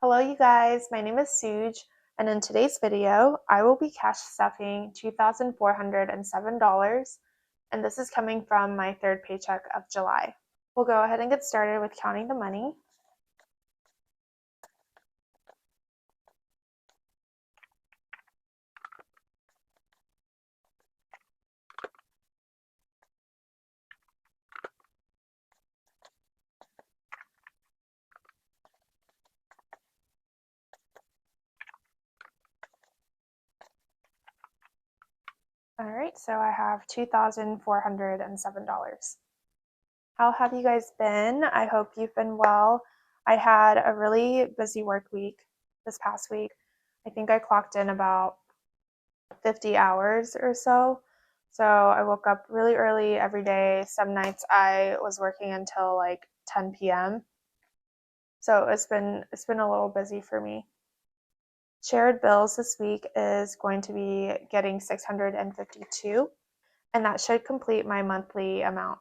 Hello you guys, my name is Suj, and in today's video, I will be cash stuffing $2,407, and this is coming from my third paycheck of July. We'll go ahead and get started with counting the money. All right, so I have $2,407. How have you guys been? I hope you've been well. I had a really busy work week this past week. I think I clocked in about 50 hours or so. So I woke up really early every day. Some nights I was working until like 10 p.m. So it's been a little busy for me. Shared bills this week is going to be getting 652, and that should complete my monthly amount.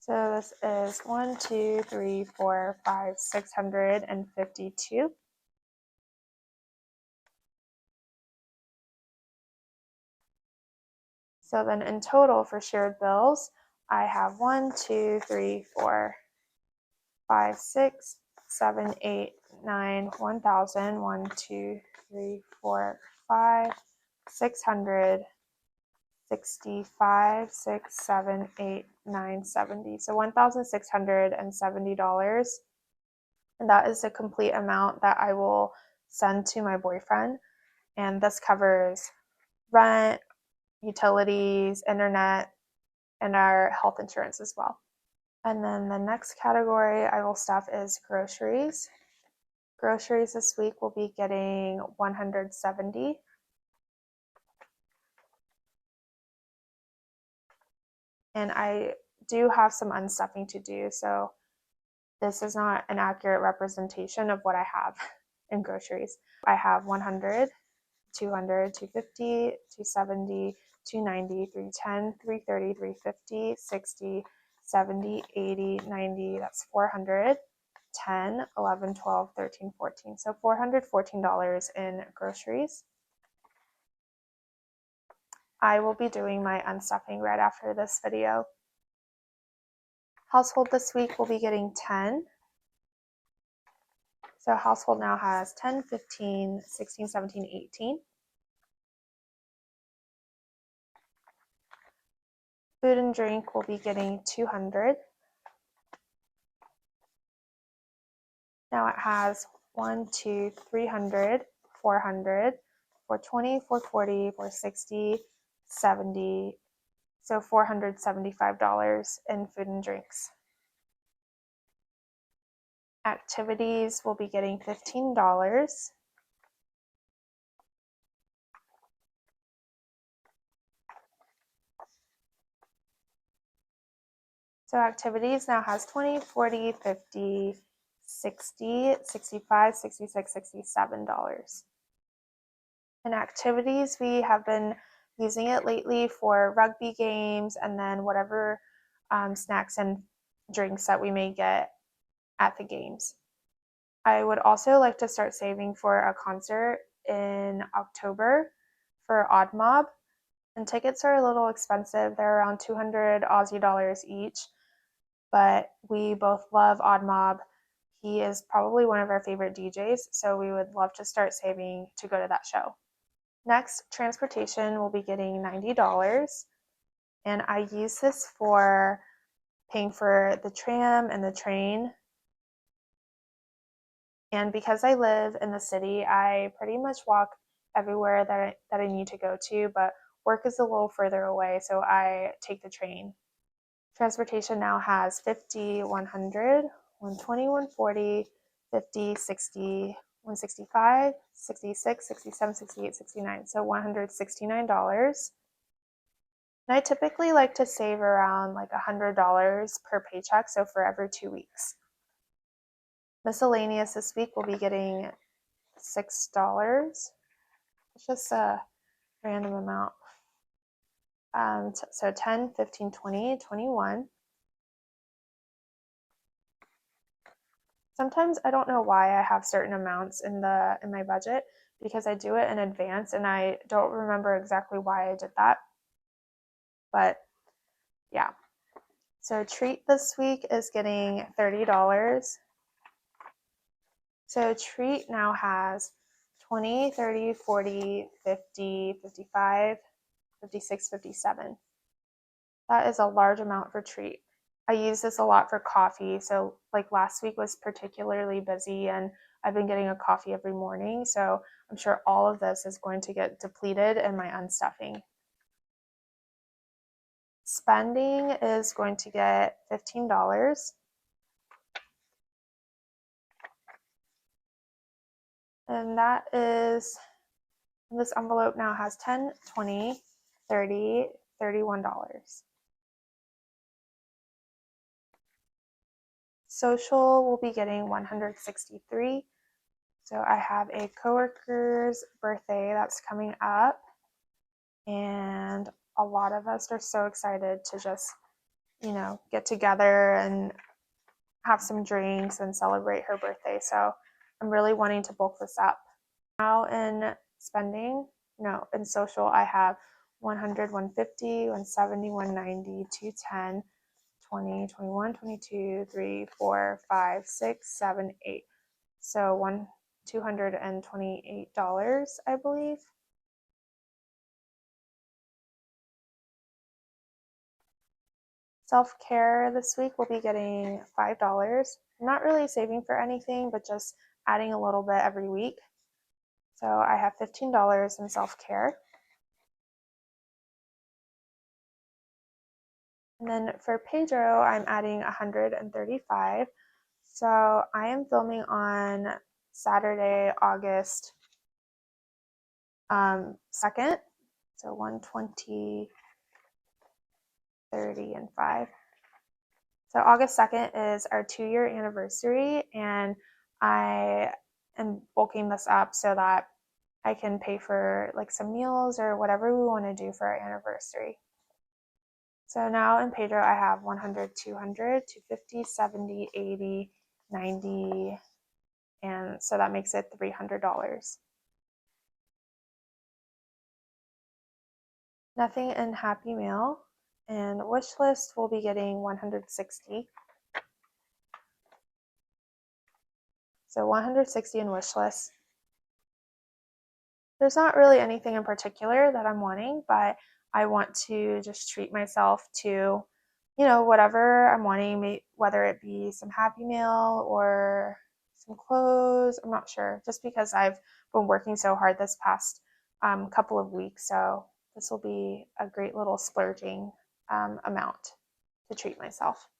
So this is 1, 2, 3, 4, 5, 652. So then in total for shared bills, I have 1, 2, 3, 4, 5, 6, 7, 8, 9, 1,000, 1, 2, 3, 4, 5, 665, 6, 7, 8, 9, 70. So $1,670. And that is the complete amount that I will send to my boyfriend. And this covers rent, utilities, internet, and our health insurance as well. And then the next category I will stuff is groceries. Groceries this week will be getting 170. And I do have some unstuffing to do, so this is not an accurate representation of what I have in groceries. I have 100, 200, 250, 270, 290, 310, 330, 350, 60, 70, 80, 90, that's 400, 10, 11, 12, 13, 14. So $414 in groceries. I will be doing my unstuffing right after this video. Household this week will be getting 10. So household now has 10, 15, 16, 17, 18. Food and drink will be getting 200. Now it has 1, 2, 300, 400, 420, 440, 460, 70. So $475 in food and drinks. Activities will be getting $15. So activities now has 20, 40, 50, 60, 65, 66, $67. In activities, we have been using it lately for rugby games and then whatever snacks and drinks that we may get at the games. I would also like to start saving for a concert in October for Odd Mob, and tickets are a little expensive. They're around 200 Aussie dollars each, but we both love Odd Mob. He is probably one of our favorite DJs, so we would love to start saving to go to that show. Next, transportation will be getting $90, and I use this for paying for the tram and the train. And because I live in the city, I pretty much walk everywhere that I need to go to, but work is a little further away, so I take the train. Transportation now has 50, 100, 120, 140, 50, 60, 165, 66, 67, 68, 69. So $169. And I typically like to save around like $100 per paycheck, so for every 2 weeks. Miscellaneous this week will be getting $6. It's just a random amount. So 10, 15, 20, 21. Sometimes I don't know why I have certain amounts in my budget because I do it in advance and I don't remember exactly why I did that. But yeah. So treat this week is getting $30. So treat now has 20, 30, 40, 50, 55, 56, 57. That is a large amount for treat. I use this a lot for coffee. So like last week was particularly busy and I've been getting a coffee every morning. So I'm sure all of this is going to get depleted in my unstuffing. Spending is going to get $15. And that is, this envelope now has 10, 20, 30, $31. Social will be getting 163. So I have a coworker's birthday that's coming up, and a lot of us are so excited to just, get together and have some drinks and celebrate her birthday. So I'm really wanting to bulk this up. Now in spending, no, in social, I have 100, 150, 170, 190, 210, 20, 21, 22, 3, 4, 5, 6, 7, 8. So $228, I believe. Self-care this week will be getting $5. I'm not really saving for anything, but just adding a little bit every week. So I have $15 in self-care. And then for Pedro, I'm adding 135. So I am filming on Saturday, August 2nd. So 120, 30, and 5. So August 2nd is our 2-year anniversary, and I am bulking this up so that I can pay for like some meals or whatever we want to do for our anniversary. So now in Pedro, I have 100, 200, 250, 70, 80, 90, and so that makes it $300. Nothing in Happy Meal, and wish list will be getting 160. So 160 in wish list. There's not really anything in particular that I'm wanting, but I want to just treat myself to, whatever I'm wanting, whether it be some Happy Meal or some clothes. I'm not sure, just because I've been working so hard this past couple of weeks. So this will be a great little splurging amount to treat myself.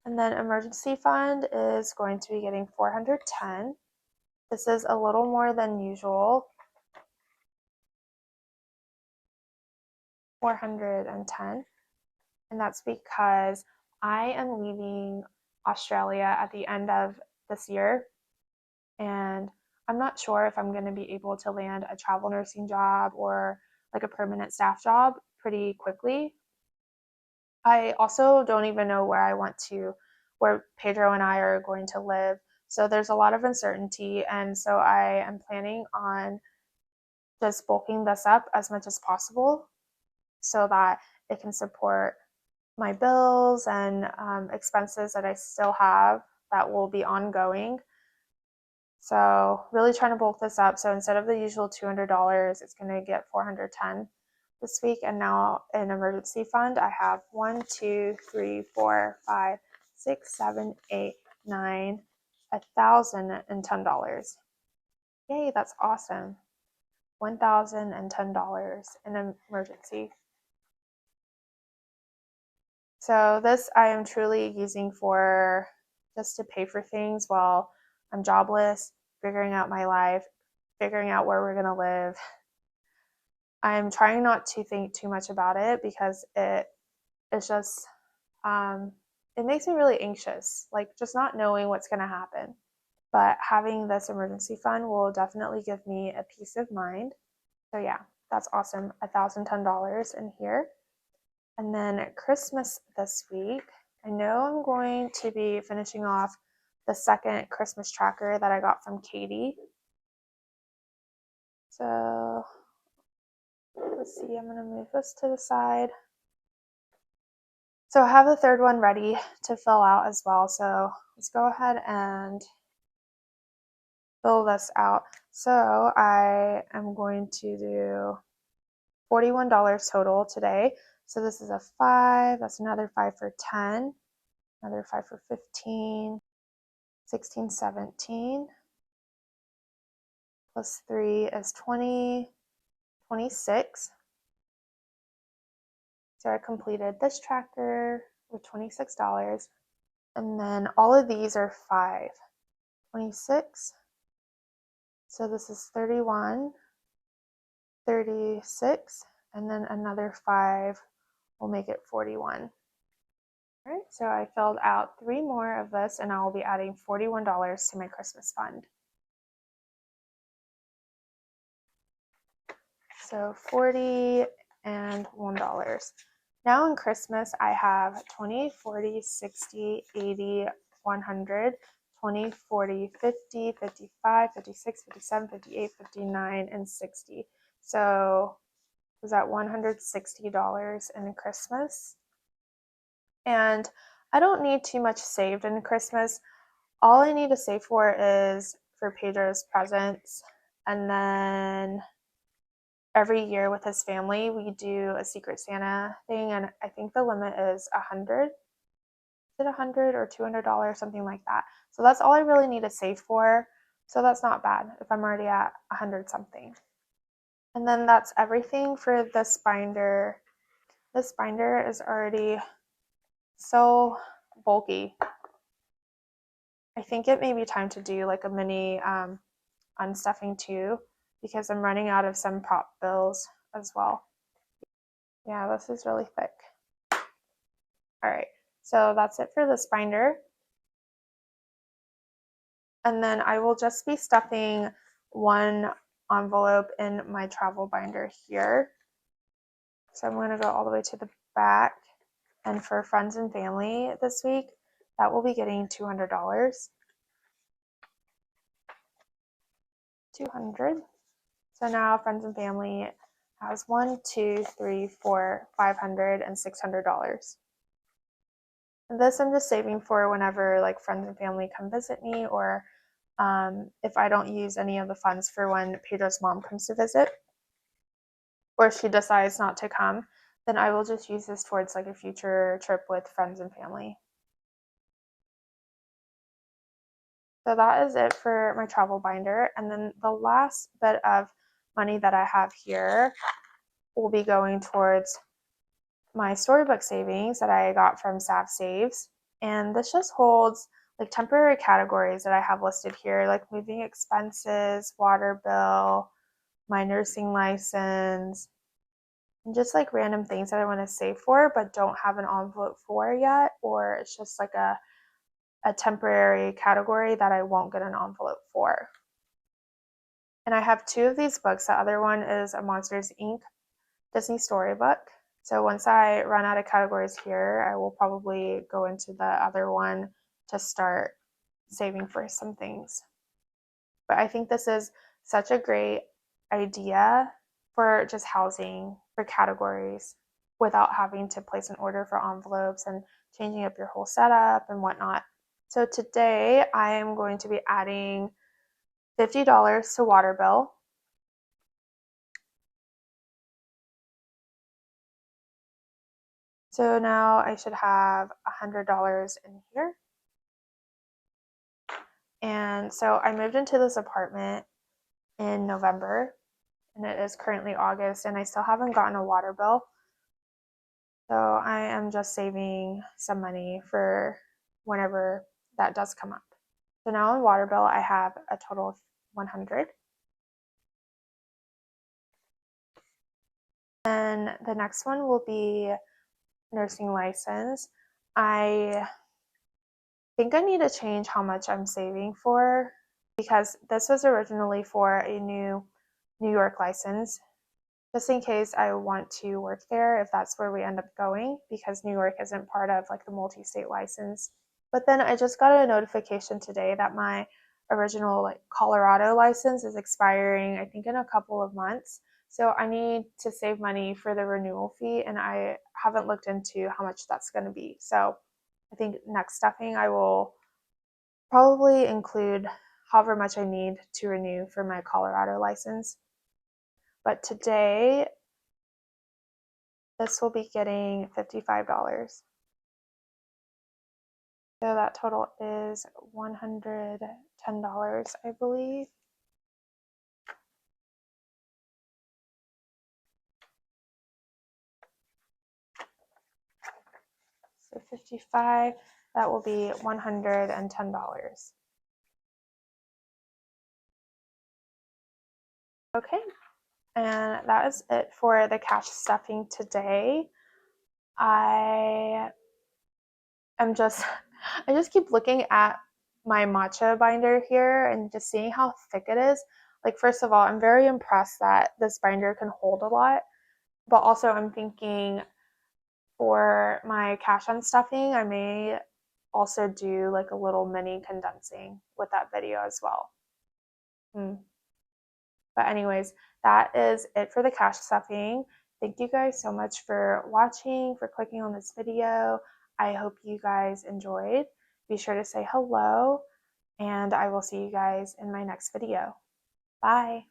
And then emergency fund is going to be getting 410. This is a little more than usual. 410. And that's because I am leaving Australia at the end of this year. And I'm not sure if I'm going to be able to land a travel nursing job or like a permanent staff job pretty quickly. I also don't even know where Pedro and I are going to live. So there's a lot of uncertainty. And so I am planning on just bulking this up as much as possible so that it can support my bills and expenses that I still have that will be ongoing. So really trying to bulk this up. So instead of the usual $200, it's going to get 410 this week. And now in emergency fund, I have 1, 2, 3, 4, 5, 6, 7, 8, 9, $1,010. Yay, that's awesome. $1,010 in emergency. So this I am truly using for just to pay for things while I'm jobless, figuring out my life, figuring out where we're going to live. I'm trying not to think too much about it because it's just, it makes me really anxious, like just not knowing what's going to happen. But having this emergency fund will definitely give me a peace of mind. So yeah, That's awesome. $1,010 in here. And then Christmas this week. I know I'm going to be finishing off the second Christmas tracker that I got from Katie. So let's see, I'm going to move this to the side. So I have the third one ready to fill out as well. So let's go ahead and fill this out. So I am going to do $41 total today. So this is a 5, that's another 5 for 10, another 5 for 15, 16, 17, plus 3 is 20, 26. So I completed this tracker with $26. And then all of these are 5. 26. So this is 31, 36, and then another 5 will make it 41. All right, so I filled out 3 more of this, and I will be adding $41 to my Christmas fund. So 40 and $1. Now in Christmas, I have 20, 40, 60, 80, 100, 20, 40, 50, 55, 56, 57, 58, 59, and 60. So was that $160 in Christmas? And I don't need too much saved in Christmas. All I need to save for is for Pedro's presents. And then every year with his family, we do a Secret Santa thing. And I think the limit is 100. Is it 100 or $200, something like that? So that's all I really need to save for. So that's not bad if I'm already at 100 something. And then that's everything for this binder. This binder is already so bulky. I think it may be time to do like a mini unstuffing too, because I'm running out of some prop bills as well. Yeah, this is really thick. All right, so that's it for this binder. And then I will just be stuffing one envelope in my travel binder here. So I'm going to go all the way to the back. And for friends and family this week, that will be getting $200. 200. So now friends and family has 1, 2, 3, 4, 500, and $600. And this I'm just saving for whenever like friends and family come visit me, or if I don't use any of the funds for when Pedro's mom comes to visit, or if she decides not to come, then I will just use this towards like a future trip with friends and family. So that is it for my travel binder. And then the last bit of money that I have here will be going towards my Storybook savings that I got from Sav Saves. And this just holds like temporary categories that I have listed here, like moving expenses, water bill, my nursing license, and just like random things that I want to save for but don't have an envelope for yet, or it's just like a temporary category that I won't get an envelope for. And I have 2 of these books. The other one is a Monsters Inc. Disney Storybook. So once I run out of categories here, I will probably go into the other one to start saving for some things. But I think this is such a great idea for just housing for categories without having to place an order for envelopes and changing up your whole setup and whatnot. So today I am going to be adding $50 to water bill. So now I should have $100 in here. And so I moved into this apartment in November, and it is currently August, and I still haven't gotten a water bill. So I am just saving some money for whenever that does come up. So now on water bill, I have a total of 100. And the next one will be nursing license. I think I need to change how much I'm saving for, because this was originally for a new New York license, just in case I want to work there if that's where we end up going, because New York isn't part of like the multi-state license. But then I just got a notification today that my original like Colorado license is expiring, I think in a couple of months. So I need to save money for the renewal fee, and I haven't looked into how much that's going to be. So I think next stuffing I will probably include however much I need to renew for my Colorado license. But today, this will be getting $55. So that total is $110, I believe. So 55, that will be $110. Okay, and that is it for the cash stuffing today. I just keep looking at my matcha binder here and just seeing how thick it is. Like, first of all, I'm very impressed that this binder can hold a lot, but also I'm thinking for my cash on stuffing, I may also do like a little mini condensing with that video as well. But anyways, that is it for the cash stuffing. Thank you guys so much for watching, for clicking on this video. I hope you guys enjoyed. Be sure to say hello, and I will see you guys in my next video. Bye.